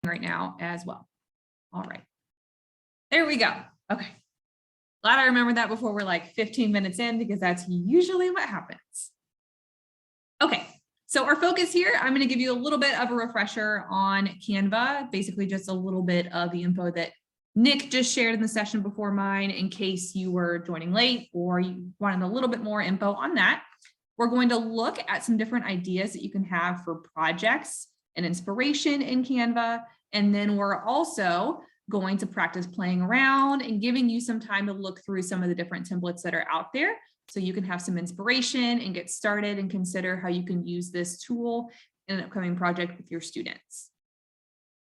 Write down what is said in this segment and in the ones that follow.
right now as well. All right, there we go. Okay, glad I remembered that before we're like 15 minutes in, because that's usually what happens. Okay, so our focus here, I'm going to give you a little bit of a refresher on Canva, basically just a little bit of the info that Nick just shared in the session before mine, in case you were joining late or you wanted a little bit more info on that. We're going to look at some different ideas that you can have for projects and inspiration in Canva. And then we're also going to practice playing around and giving you some time to look through some of the different templates that are out there, so you can have some inspiration and get started and consider how you can use this tool in an upcoming project with your students.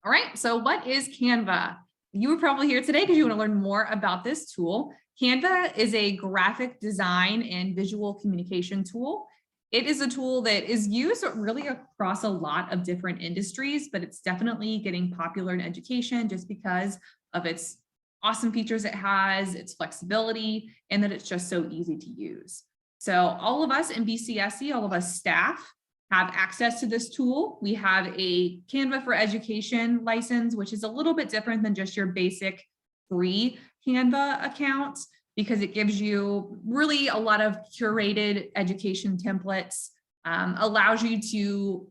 All right, so what is Canva? You were probably here today because you want to learn more about this tool. Canva is a graphic design and visual communication tool. It is a tool that is used really across a lot of different industries, but it's definitely getting popular in education just because of its awesome features it has, its flexibility, and that it's just so easy to use. So all of us in BCSE, all of us staff, have access to this tool. We have a Canva for Education license, which is a little bit different than just your basic free Canva account, because it gives you really a lot of curated education templates, allows you to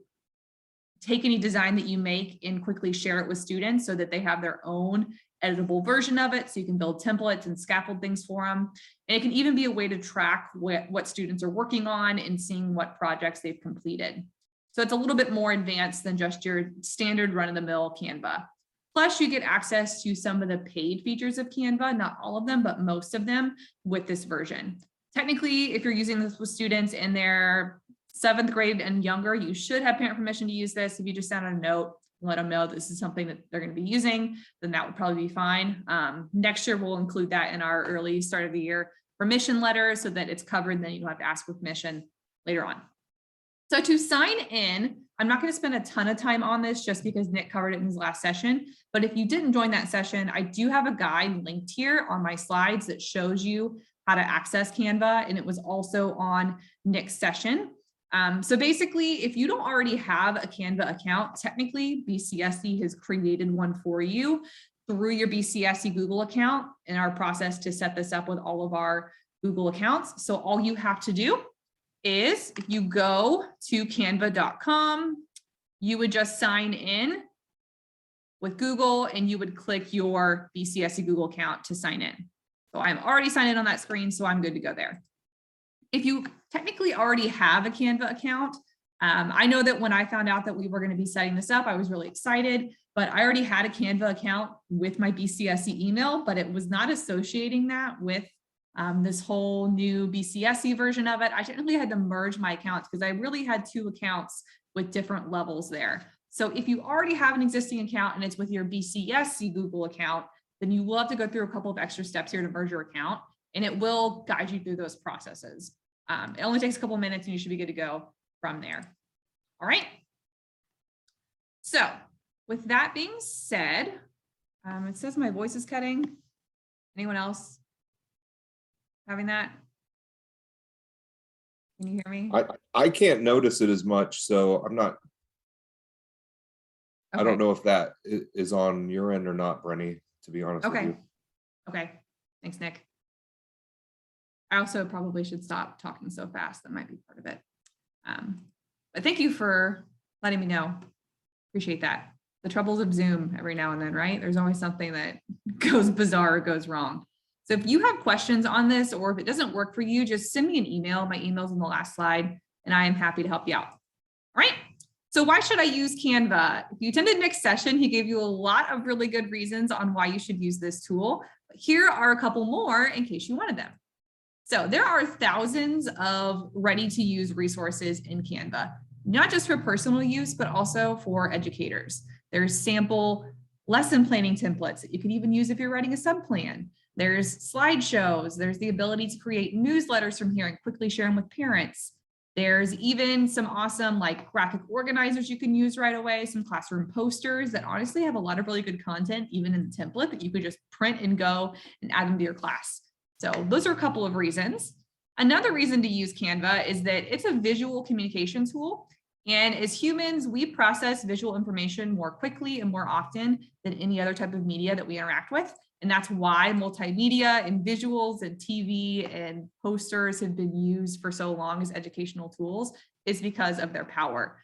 take any design that you make and quickly share it with students so that they have their own editable version of it. So you can build templates and scaffold things for them. And it can even be a way to track what students are working on and seeing what projects they've completed. So it's a little bit more advanced than just your standard run-of-the-mill Canva. Plus, you get access to some of the paid features of Canva, not all of them, but most of them with this version. Technically, if you're using this with students in their 7th grade and younger, you should have parent permission to use this. If you just send a note, let them know this is something that they're going to be using, then that would probably be fine. Next year, we'll include that in our early start of the year permission letter so that it's covered, and then you don't have to ask for permission later on. So to sign in, I'm not going to spend a ton of time on this just because Nick covered it in his last session. But if you didn't join that session, I do have a guide linked here on my slides that shows you how to access Canva, and it was also on Nick's session. So basically, if you don't already have a Canva account, technically BCSE has created one for you through your BCSE Google account in our process to set this up with all of our Google accounts. So all you have to do is, if you go to canva.com, you would just sign in with Google and you would click your BCSE Google account to sign in. So I'm already signed in on that screen, so I'm good to go there. If you technically already have a Canva account, I know that when I found out that we were going to be setting this up, I was really excited, but I already had a Canva account with my BCSE email, but it was not associating that with this whole new BCSE version of it. I technically had to merge my accounts because I really had 2 accounts with different levels there. So if you already have an existing account and it's with your BCSE Google account, then you will have to go through a couple of extra steps here to merge your account, and it will guide you through those processes. It only takes a couple of minutes and you should be good to go from there. All right. So with that being said, it says my voice is cutting. Anyone else having that? Can you hear me? I can't notice it as much, so I'm not. Okay. I don't know if that is on your end or not, Brenny, to be honest with you. Okay. Thanks, Nick. I also probably should stop talking so fast. That might be part of it. But thank you for letting me know. Appreciate that. The troubles of Zoom every now and then, right? There's always something that goes bizarre or goes wrong. So if you have questions on this, or if it doesn't work for you, just send me an email. My email's in the last slide, and I am happy to help you out. All right. So why should I use Canva? If you attended Nick's session, he gave you a lot of really good reasons on why you should use this tool. But here are a couple more in case you wanted them. So there are thousands of ready-to-use resources in Canva, not just for personal use, but also for educators. There's sample lesson planning templates that you can even use if you're writing a subplan. There's slideshows. There's the ability to create newsletters from here and quickly share them with parents. There's even some awesome like graphic organizers you can use right away, some classroom posters that honestly have a lot of really good content, even in the template that you could just print and go and add them to your class. So those are a couple of reasons. Another reason to use Canva is that it's a visual communication tool, And as humans, we process visual information more quickly and more often than any other type of media that we interact with. And that's why multimedia and visuals and TV and posters have been used for so long as educational tools, is because of their power.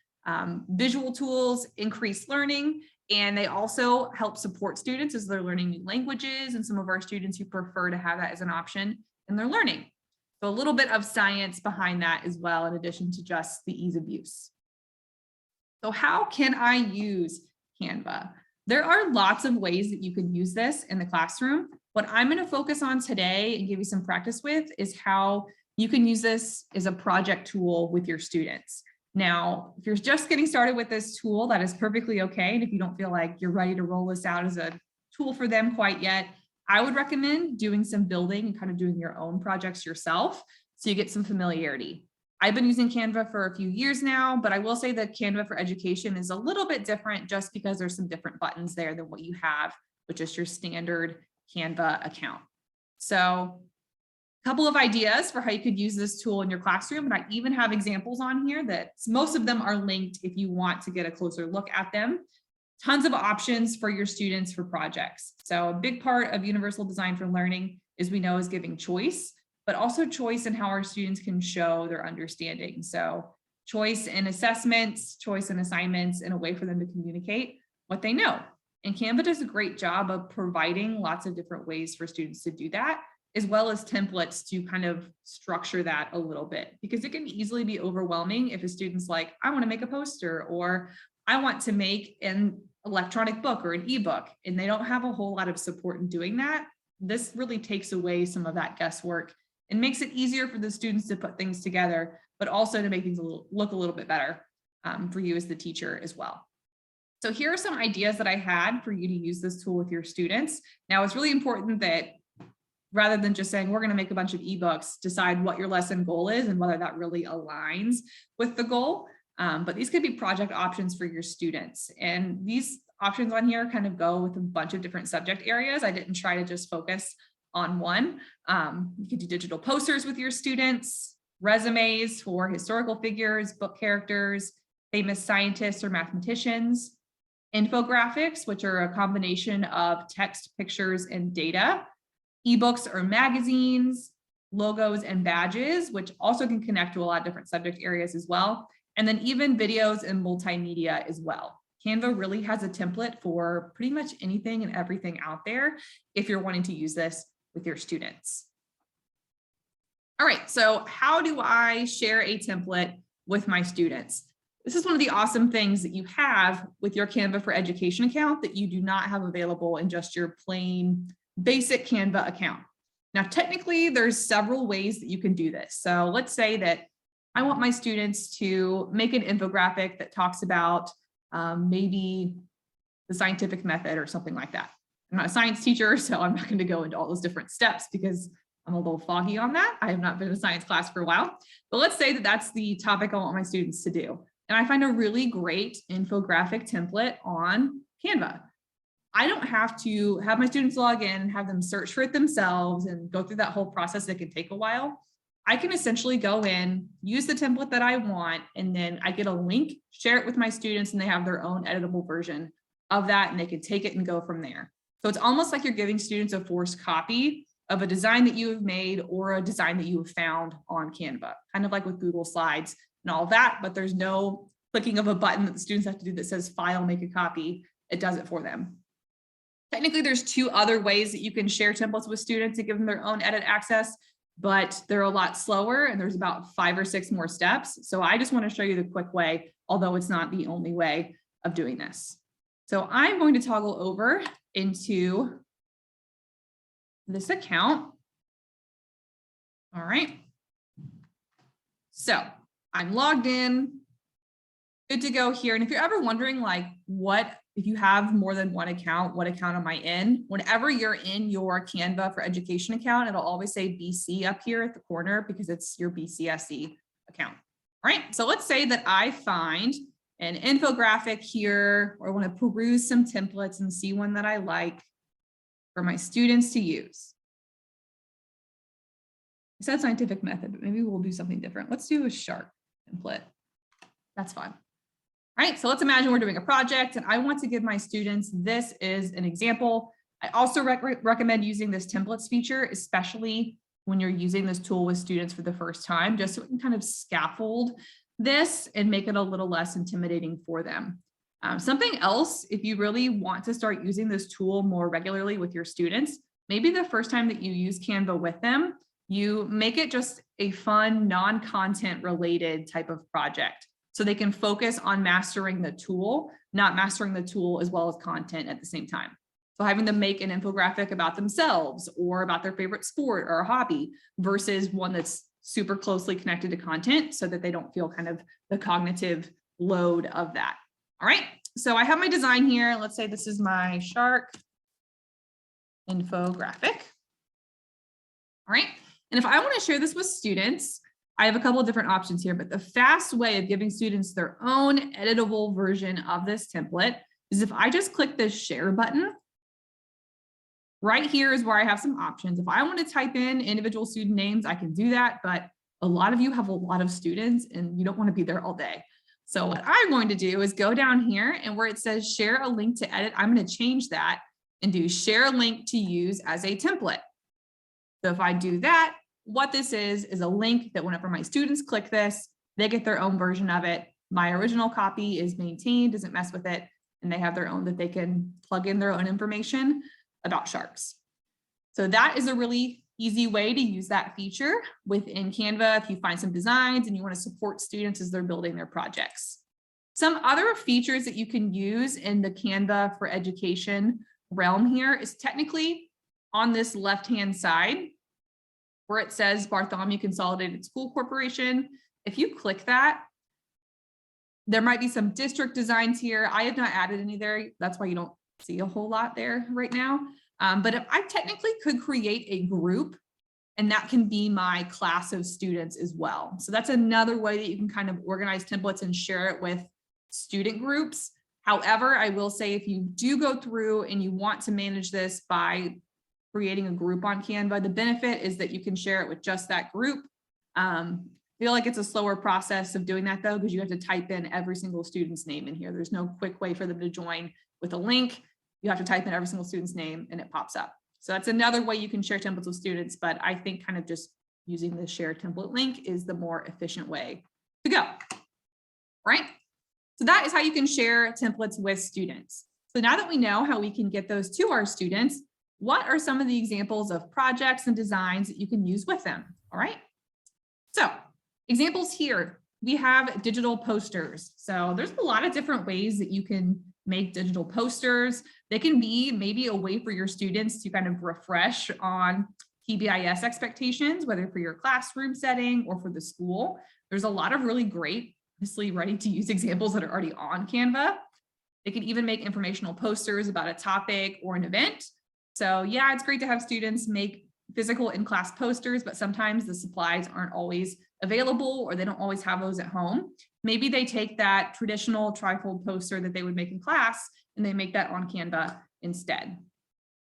Visual tools increase learning, and they also help support students as they're learning new languages, and some of our students who prefer to have that as an option in their learning. So a little bit of science behind that as well, in addition to just the ease of use. So how can I use Canva? There are lots of ways that you can use this in the classroom. What I'm going to focus on today and give you some practice with is how you can use this as a project tool with your students. Now, if you're just getting started with this tool, that is perfectly okay. And if you don't feel like you're ready to roll this out as a tool for them quite yet, I would recommend doing some building and kind of doing your own projects yourself so you get some familiarity. I've been using Canva for a few years now, but I will say that Canva for Education is a little bit different just because there's some different buttons there than what you have with just your standard Canva account. So a couple of ideas for how you could use this tool in your classroom. And I even have examples on here that most of them are linked if you want to get a closer look at them. Tons of options for your students for projects. So a big part of Universal Design for Learning is giving choice, but also choice in how our students can show their understanding. So choice in assessments, choice in assignments, and a way for them to communicate what they know. And Canva does a great job of providing lots of different ways for students to do that, as well as templates to kind of structure that a little bit, because it can easily be overwhelming if a student's like, I want to make a poster, or I want to make an electronic book or an ebook, and they don't have a whole lot of support in doing that. This really takes away some of that guesswork and makes it easier for the students to put things together, but also to make things look a little bit better for you as the teacher as well. So here are some ideas that I had for you to use this tool with your students. Now, it's really important that rather than just saying, we're going to make a bunch of ebooks, decide what your lesson goal is and whether that really aligns with the goal. But these could be project options for your students. And these options on here kind of go with a bunch of different subject areas. I didn't try to just focus on one. You could do digital posters with your students, resumes for historical figures, book characters, famous scientists or mathematicians, infographics, which are a combination of text, pictures, and data, ebooks or magazines, logos and badges, which also can connect to a lot of different subject areas as well. And then even videos and multimedia as well. Canva really has a template for pretty much anything and everything out there if you're wanting to use this with your students. All right, so how do I share a template with my students? This is one of the awesome things that you have with your Canva for Education account that you do not have available in just your plain basic Canva account. Now, technically, there's several ways that you can do this. So let's say that I want my students to make an infographic that talks about maybe the scientific method or something like that. I'm not a science teacher, so I'm not going to go into all those different steps because I'm a little foggy on that. I have not been in a science class for a while, but let's say that that's the topic I want my students to do. And I find a really great infographic template on Canva. I don't have to have my students log in and have them search for it themselves and go through that whole process that can take a while. I can essentially go in, use the template that I want, and then I get a link, share it with my students, and they have their own editable version of that, and they can take it and go from there. So it's almost like you're giving students a forced copy of a design that you have made or a design that you have found on Canva, kind of like with Google Slides and all that, but there's no clicking of a button that the students have to do that says file, make a copy. It does it for them. Technically, there's two other ways that you can share templates with students and give them their own edit access, but they're a lot slower and there's about 5 or 6 more steps. So I just want to show you the quick way, although it's not the only way of doing this. So I'm going to toggle over into this account. All right. So I'm logged in, good to go here. And if you're ever wondering like if you have more than one account, what account am I in? Whenever you're in your Canva for Education account, it'll always say BC up here at the corner because it's your BCSE account. All right, so let's say that I find an infographic here, or I want to peruse some templates and see one that I like for my students to use. I said scientific method, but maybe we'll do something different. Let's do a shark template. That's fun. All right, so let's imagine we're doing a project and I want to give my students, this is an example. I also recommend using this templates feature, especially when you're using this tool with students for the first time, just so it can kind of scaffold this and make it a little less intimidating for them. Something else, if you really want to start using this tool more regularly with your students, maybe the first time that you use Canva with them, you make it just a fun, non-content related type of project. So they can focus on mastering the tool, not mastering the tool as well as content at the same time. So having them make an infographic about themselves or about their favorite sport or a hobby versus one that's super closely connected to content so that they don't feel kind of the cognitive load of that. All right, so I have my design here. Let's say this is my shark infographic. All right, and if I want to share this with students, I have a couple of different options here, but the fast way of giving students their own editable version of this template is if I just click this share button. Right here is where I have some options. If I want to type in individual student names, I can do that, but a lot of you have a lot of students and you don't want to be there all day. So what I'm going to do is go down here and where it says share a link to edit, I'm going to change that and do share a link to use as a template. So if I do that, what this is a link that whenever my students click this, they get their own version of it. My original copy is maintained, doesn't mess with it, and they have their own that they can plug in their own information about sharks. So that is a really easy way to use that feature within Canva if you find some designs and you want to support students as they're building their projects. Some other features that you can use in the Canva for Education realm here is technically on this left-hand side where it says Bartholomew Consolidated School Corporation. If you click that, there might be some district designs here. I have not added any there. That's why you don't see a whole lot there right now. But if I technically could create a group and that can be my class of students as well. So that's another way that you can kind of organize templates and share it with student groups. However, I will say if you do go through and you want to manage this by creating a group on Canva, the benefit is that you can share it with just that group. I feel like it's a slower process of doing that though, because you have to type in every single student's name in here. There's no quick way for them to join with a link. You have to type in every single student's name and it pops up. So that's another way you can share templates with students, but I think kind of just using the share template link is the more efficient way to go, right? So that is how you can share templates with students. So now that we know how we can get those to our students, what are some of the examples of projects and designs that you can use with them? All right. So examples here, we have digital posters. So there's a lot of different ways that you can make digital posters. They can be maybe a way for your students to kind of refresh on PBIS expectations, whether for your classroom setting or for the school. There's a lot of really great, obviously ready to use examples that are already on Canva. They can even make informational posters about a topic or an event. So yeah, it's great to have students make physical in-class posters, but sometimes the supplies aren't always available or they don't always have those at home. Maybe they take that traditional trifold poster that they would make in class and they make that on Canva instead.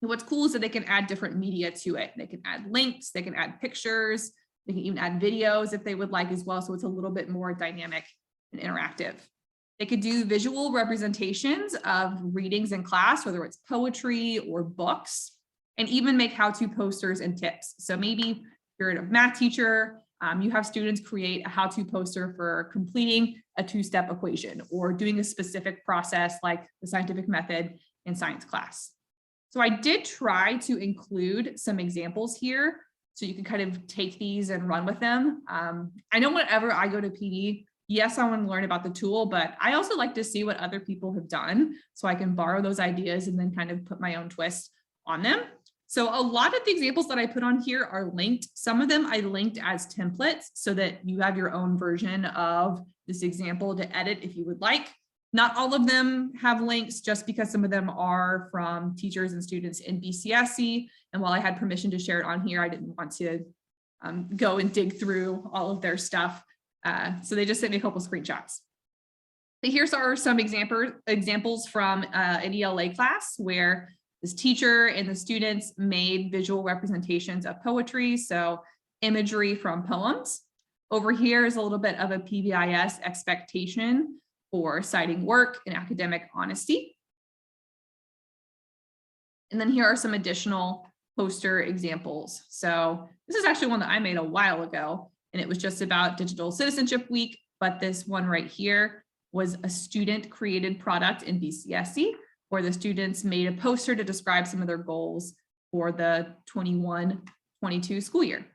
And what's cool is that they can add different media to it. They can add links, they can add pictures, they can even add videos if they would like as well. So it's a little bit more dynamic and interactive. They could do visual representations of readings in class, whether it's poetry or books, and even make how-to posters and tips. So maybe you're a math teacher, you have students create a how-to poster for completing a two-step equation or doing a specific process like the scientific method in science class. So I did try to include some examples here so you can kind of take these and run with them. I know whenever I go to PD, yes, I want to learn about the tool, but I also like to see what other people have done so I can borrow those ideas and then kind of put my own twist on them. So a lot of the examples that I put on here are linked. Some of them I linked as templates so that you have your own version of this example to edit if you would like. Not all of them have links just because some of them are from teachers and students in BCSC. And while I had permission to share it on here, I didn't want to go and dig through all of their stuff. So they just sent me a couple screenshots. But here's some examples from an ELA class where this teacher and the students made visual representations of poetry, so imagery from poems. Over here is a little bit of a PBIS expectation. for citing work and academic honesty. And then here are some additional poster examples. So this is actually one that I made a while ago, and it was just about Digital Citizenship Week, but this one right here was a student created product in BCSC, where the students made a poster to describe some of their goals for the 21-22 school year.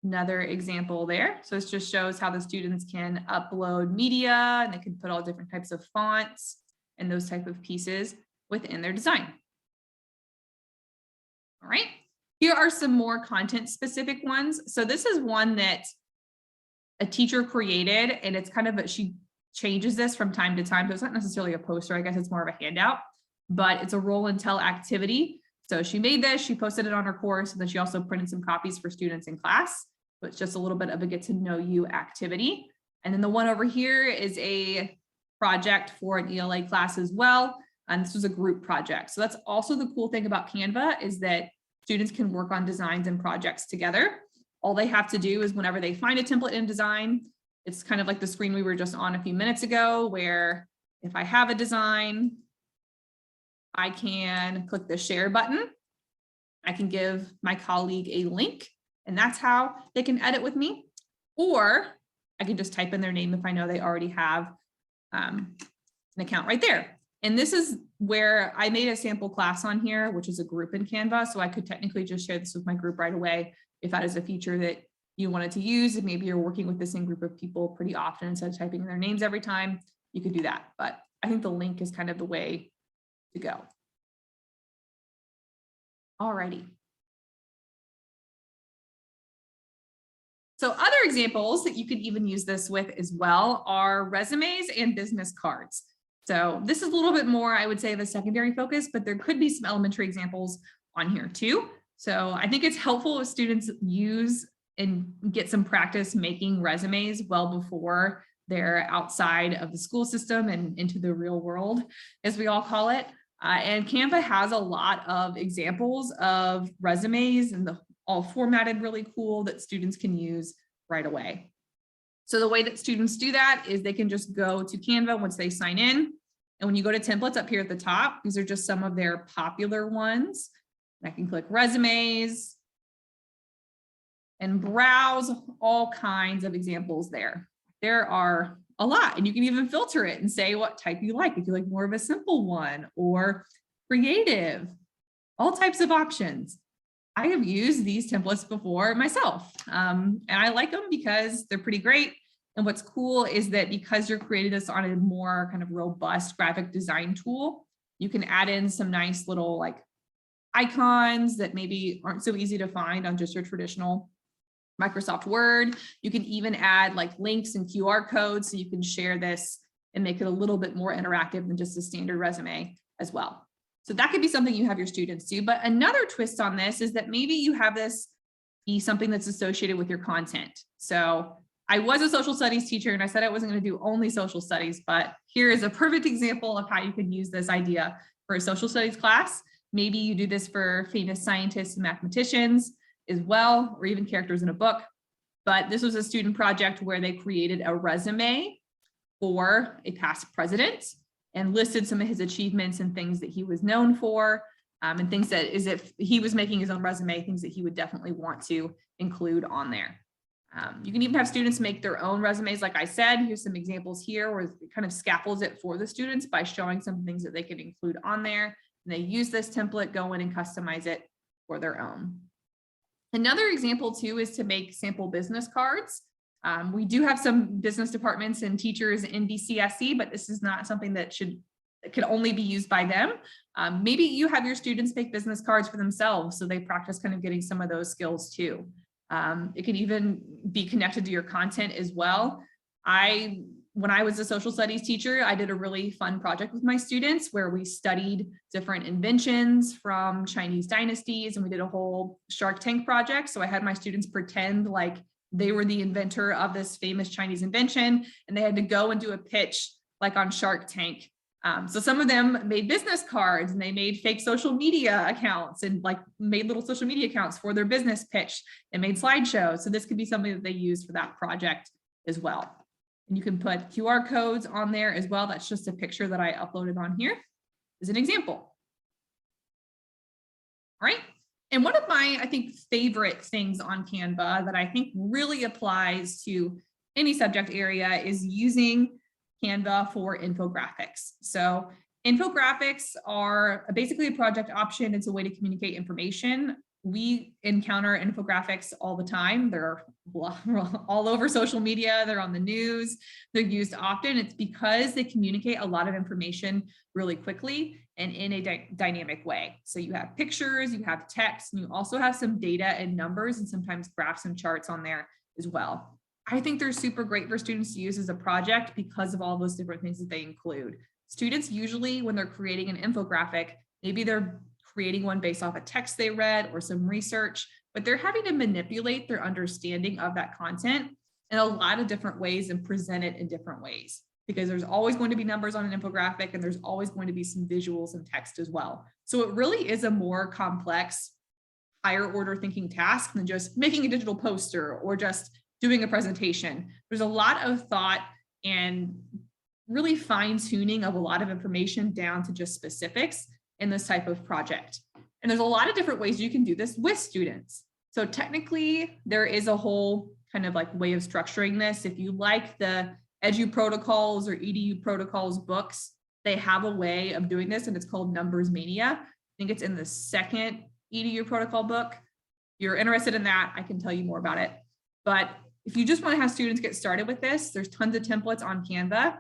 Another example there. So this just shows how the students can upload media, and they can put all different types of fonts and those type of pieces within their design. All right, here are some more content specific ones. So this is one that a teacher created, and it's kind of, she changes this from time to time. So it's not necessarily a poster, I guess it's more of a handout, but it's a roll and tell activity. So she made this, she posted it on her course, and then she also printed some copies for students in class. So it's just a little bit of a get to know you activity. And then the one over here is a project for an ELA class as well. And this was a group project. So that's also the cool thing about Canva, is that students can work on designs and projects together. All they have to do is whenever they find a template in design, it's kind of like the screen we were just on a few minutes ago, where if I have a design, I can click the share button. I can give my colleague a link, and that's how they can edit with me. Or I can just type in their name if I know they already have an account right there. And this is where I made a sample class on here, which is a group in Canva. So I could technically just share this with my group right away if that is a feature that you wanted to use. And maybe you're working with the same group of people pretty often, instead of typing in their names every time, you could do that. But I think the link is kind of the way to go. Alrighty. So other examples that you could even use this with as well are resumes and business cards. So this is a little bit more, I would say, of a secondary focus, but there could be some elementary examples on here too. So I think it's helpful if students use and get some practice making resumes well before they're outside of the school system and into the real world, as we all call it. And Canva has a lot of examples of resumes, and all formatted really cool, that students can use right away. So the way that students do that is they can just go to Canva once they sign in. And when you go to templates up here at the top, these are just some of their popular ones. I can click resumes and browse all kinds of examples there. There are a lot, and you can even filter it and say what type you like. If you like more of a simple one or creative, all types of options. I have used these templates before myself, and I like them because they're pretty great. And what's cool is that because you're creating this on a more kind of robust graphic design tool, you can add in some nice little like icons that maybe aren't so easy to find on just your traditional Microsoft Word. You can even add like links and QR codes, so you can share this and make it a little bit more interactive than just a standard resume as well. So that could be something you have your students do. But another twist on this is that maybe you have this be something that's associated with your content. So I was a social studies teacher, and I said I wasn't going to do only social studies, but here is a perfect example of how you can use this idea for a social studies class. Maybe you do this for famous scientists and mathematicians as well, or even characters in a book. But this was a student project where they created a resume for a past president and listed some of his achievements and things that he was known for, and things that, as if he was making his own resume, things that he would definitely want to include on there. You can even have students make their own resumes. Like I said, here's some examples here where it kind of scaffolds it for the students by showing some things that they can include on there. And they use this template, go in and customize it for their own. Another example too is to make sample business cards. We do have some business departments and teachers in BCSC, but this is not something that could only be used by them. Maybe you have your students make business cards for themselves, so they practice kind of getting some of those skills too. It can even be connected to your content as well. When I was a social studies teacher, I did a really fun project with my students where we studied different inventions from Chinese dynasties, and we did a whole Shark Tank project. So I had my students pretend like they were the inventor of this famous Chinese invention, and they had to go and do a pitch like on Shark Tank. So some of them made business cards, and they made fake social media accounts and like made little social media accounts for their business pitch and made slideshows. So this could be something that they use for that project as well. And you can put QR codes on there as well. That's just a picture that I uploaded on here as an example. All right. And one of my, I think, favorite things on Canva that I think really applies to any subject area is using Canva for infographics. So infographics are basically a project option. It's a way to communicate information. We encounter infographics all the time. They're all over social media. They're on the news. They're used often. It's because they communicate a lot of information really quickly and in a dynamic way. So you have pictures, you have text, and you also have some data and numbers and sometimes graphs and charts on there as well. I think they're super great for students to use as a project because of all those different things that they include. Students usually, when they're creating an infographic, maybe they're creating one based off a text they read or some research, but they're having to manipulate their understanding of that content in a lot of different ways and present it in different ways, because there's always going to be numbers on an infographic and there's always going to be some visuals and text as well. So it really is a more complex, higher order thinking task than just making a digital poster or just doing a presentation. There's a lot of thought and really fine tuning of a lot of information down to just specifics in this type of project. And there's a lot of different ways you can do this with students. So technically there is a whole kind of like way of structuring this. If you like the Edu Protocols or EDU Protocols books, they have a way of doing this and it's called Numbers Mania. I think it's in the second EDU protocol book. If you're interested in that, I can tell you more about it. But if you just want to have students get started with this, there's tons of templates on Canva.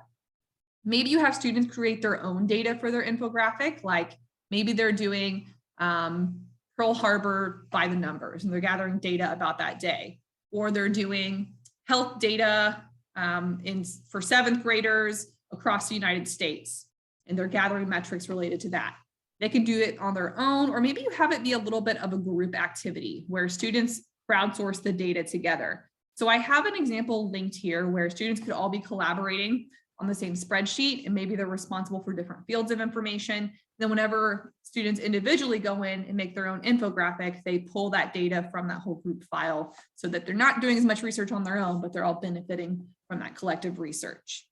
Maybe you have students create their own data for their infographic, like maybe they're doing Pearl Harbor by the numbers and they're gathering data about that day, or they're doing health data for 7th graders across the United States, and they're gathering metrics related to that. They can do it on their own, or maybe you have it be a little bit of a group activity where students crowdsource the data together. So I have an example linked here where students could all be collaborating on the same spreadsheet, and maybe they're responsible for different fields of information. Then whenever students individually go in and make their own infographic, they pull that data from that whole group file so that they're not doing as much research on their own, but they're all benefiting from that collective research.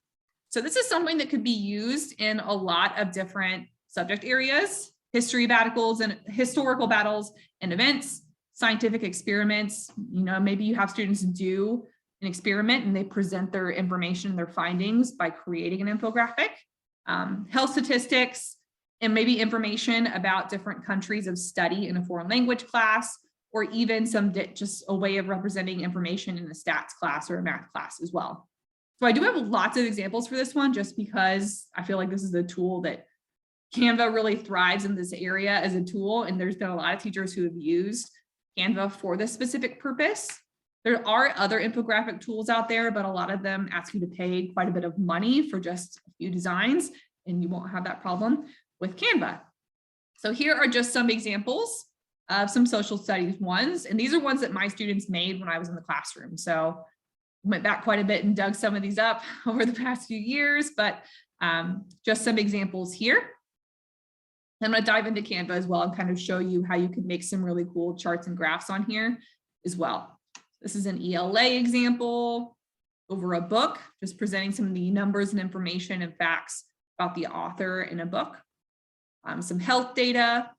So this is something that could be used in a lot of different subject areas: history battles and historical battles and events, scientific experiments. You know, maybe you have students do an experiment and they present their information, their findings by creating an infographic, health statistics, and maybe information about different countries of study in a foreign language class, or even just a way of representing information in a stats class or a math class as well. So I do have lots of examples for this one, just because I feel like this is a tool that Canva really thrives in this area as a tool. And there's been a lot of teachers who have used Canva for this specific purpose. There are other infographic tools out there, but a lot of them ask you to pay quite a bit of money for just a few designs, and you won't have that problem with Canva. So here are just some examples of some social studies ones. And these are ones that my students made when I was in the classroom. So I went back quite a bit and dug some of these up over the past few years, but just some examples here. I'm going to dive into Canva as well and kind of show you how you can make some really cool charts and graphs on here as well. This is an ELA example over a book, just presenting some of the numbers and information and facts about the author in a book. Some health data,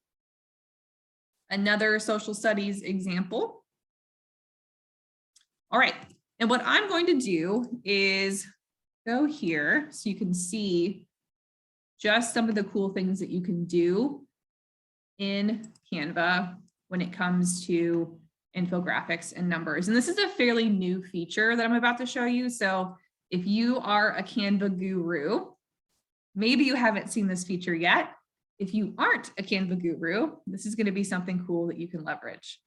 another social studies example. All right, and what I'm going to do is go here so you can see just some of the cool things that you can do in Canva when it comes to infographics and numbers. And this is a fairly new feature that I'm about to show you. So if you are a Canva guru, maybe you haven't seen this feature yet. If you aren't a Canva guru, this is going to be something cool that you can leverage.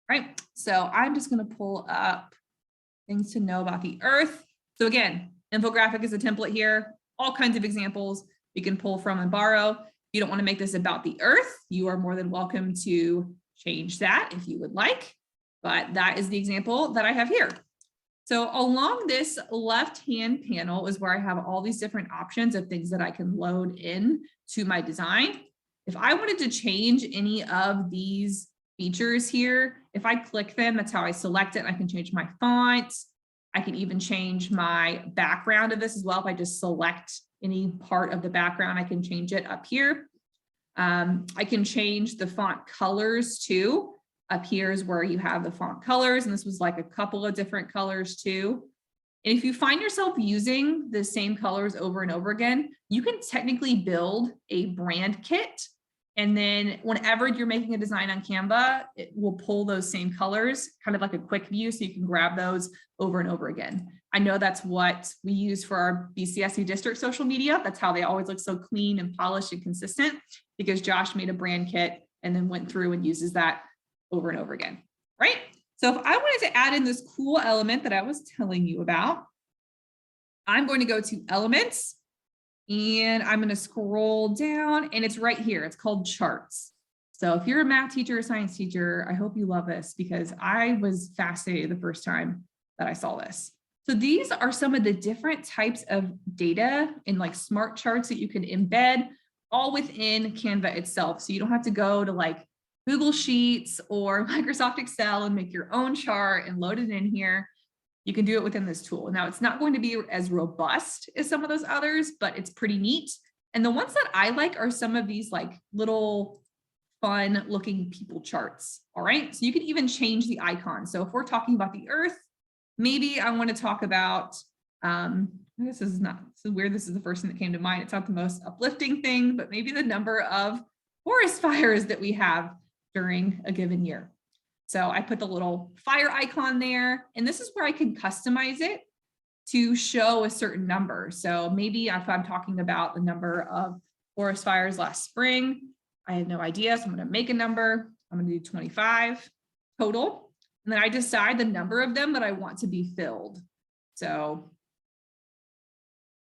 All right, so I'm just going to pull up things to know about the Earth. So again, infographic is a template here, all kinds of examples you can pull from and borrow. If you don't want to make this about the Earth, you are more than welcome to change that if you would like, but that is the example that I have here. So along this left-hand panel is where I have all these different options of things that I can load in to my design. If I wanted to change any of these features here, if I click them, that's how I select it. I can change my font, I can even change my background of this as well. If I just select any part of the background, I can change it up here. I can change the font colors too. Up here is where you have the font colors, and this was like a couple of different colors too. And if you find yourself using the same colors over and over again, you can technically build a brand kit. And then whenever you're making a design on Canva, it will pull those same colors, kind of like a quick view, so you can grab those over and over again. I know that's what we use for our BCSU district social media. That's how they always look so clean and polished and consistent, because Josh made a brand kit and then went through and uses that over and over again, right? So if I wanted to add in this cool element that I was telling you about, I'm going to go to Elements, and I'm going to scroll down, and it's right here. It's called Charts. So if you're a math teacher or science teacher, I hope you love this, because I was fascinated the first time that I saw this. So these are some of the different types of data in like smart charts that you can embed all within Canva itself. So you don't have to go to like Google Sheets or Microsoft Excel and make your own chart and load it in here. You can do it within this tool. Now, it's not going to be as robust as some of those others, but it's pretty neat. And the ones that I like are some of these like little fun looking people charts. All right. So you can even change the icon. So if we're talking about the Earth, maybe I want to talk about, this is weird. This is the first thing that came to mind. It's not the most uplifting thing, but maybe the number of forest fires that we have during a given year. So I put the little fire icon there, and this is where I can customize it to show a certain number. So maybe if I'm talking about the number of forest fires last spring, I had no idea. So I'm going to make a number. I'm going to do 25 total. And then I decide the number of them that I want to be filled. So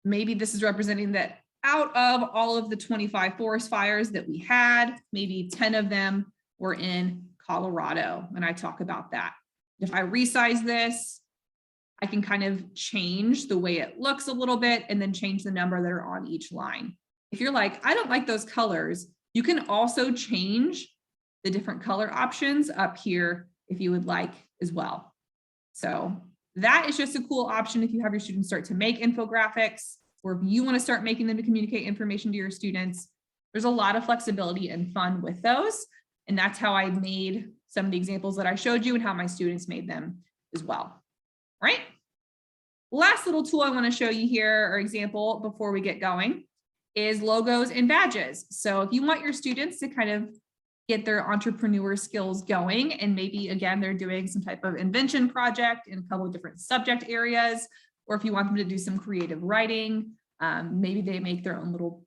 maybe this is representing that out of all of the 25 forest fires that we had, maybe 10 of them were in Colorado, and I talk about that. If I resize this, I can kind of change the way it looks a little bit and then change the number that are on each line. If you're like, I don't like those colors, you can also change the different color options up here if you would like as well. So that is just a cool option if you have your students start to make infographics, or if you want to start making them to communicate information to your students. There's a lot of flexibility and fun with those. And that's how I made some of the examples that I showed you and how my students made them as well. All right. Last little tool I want to show you here, or example before we get going, is logos and badges. So if you want your students to kind of get their entrepreneur skills going, and maybe again, they're doing some type of invention project in a couple of different subject areas, or if you want them to do some creative writing, maybe they make their own little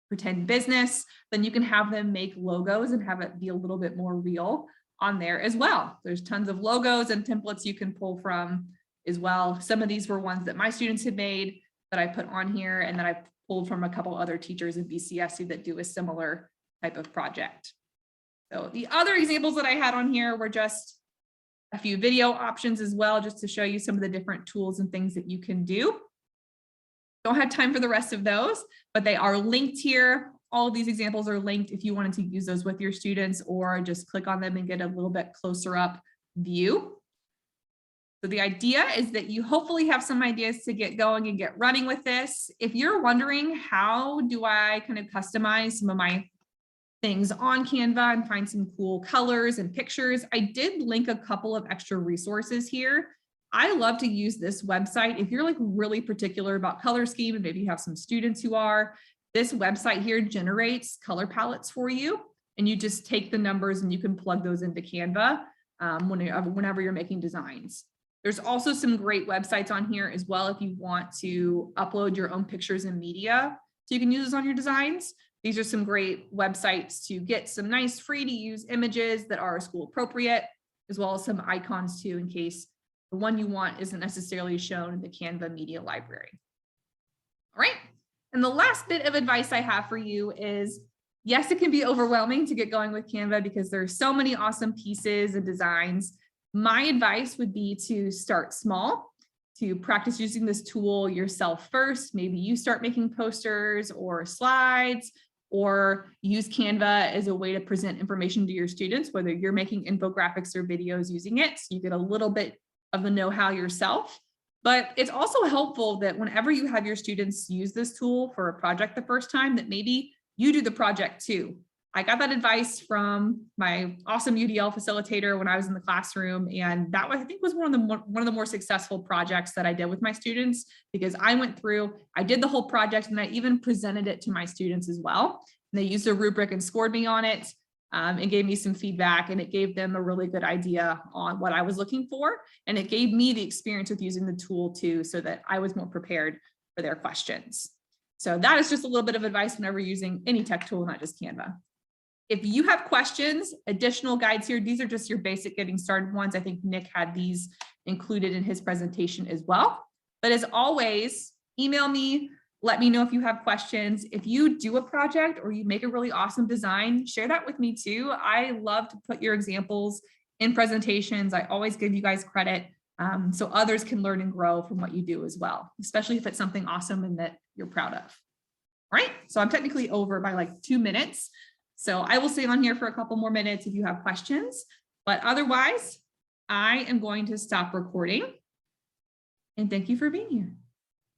pretend business, then you can have them make logos and have it be a little bit more real on there as well. There's tons of logos and templates you can pull from as well. Some of these were ones that my students had made that I put on here, and then I pulled from a couple other teachers in BCSU that do a similar type of project. So the other examples that I had on here were just a few video options as well, just to show you some of the different tools and things that you can do. Don't have time for the rest of those, but they are linked here. All of these examples are linked if you wanted to use those with your students, or just click on them and get a little bit closer up view. So the idea is that you hopefully have some ideas to get going and get running with this. If you're wondering, how do I kind of customize some of my things on Canva and find some cool colors and pictures, I did link a couple of extra resources here. I love to use this website. If you're like really particular about color scheme, and maybe you have some students who are, this website here generates color palettes for you, and you just take the numbers and you can plug those into Canva whenever you're making designs. There's also some great websites on here as well if you want to upload your own pictures and media, so you can use those on your designs. These are some great websites to get some nice free to use images that are school appropriate, as well as some icons too, in case the one you want isn't necessarily shown in the Canva media library. All right. And the last bit of advice I have for you is, yes, it can be overwhelming to get going with Canva because there's so many awesome pieces and designs. My advice would be to start small, to practice using this tool yourself first. Maybe you start making posters or slides, or use Canva as a way to present information to your students, whether you're making infographics or videos using it. So you get a little bit of the know-how yourself. But it's also helpful that whenever you have your students use this tool for a project the first time, that maybe you do the project too. I got that advice from my awesome UDL facilitator when I was in the classroom, and that was, I think, was one of the more successful projects that I did with my students, because I went through, I did the whole project, and I even presented it to my students as well. And they used a rubric and scored me on it, and gave me some feedback, and it gave them a really good idea on what I was looking for. And it gave me the experience with using the tool too, so that I was more prepared for their questions. So that is just a little bit of advice whenever using any tech tool, not just Canva. If you have questions, additional guides here, these are just your basic getting started ones. I think Nick had these included in his presentation as well. But as always, email me, let me know if you have questions. If you do a project or you make a really awesome design, share that with me too. I love to put your examples in presentations. I always give you guys credit, so others can learn and grow from what you do as well, especially if it's something awesome and that you're proud of. All right, so I'm technically over by like 2 minutes. So I will stay on here for a couple more minutes if you have questions, but otherwise I am going to stop recording, and thank you for being here.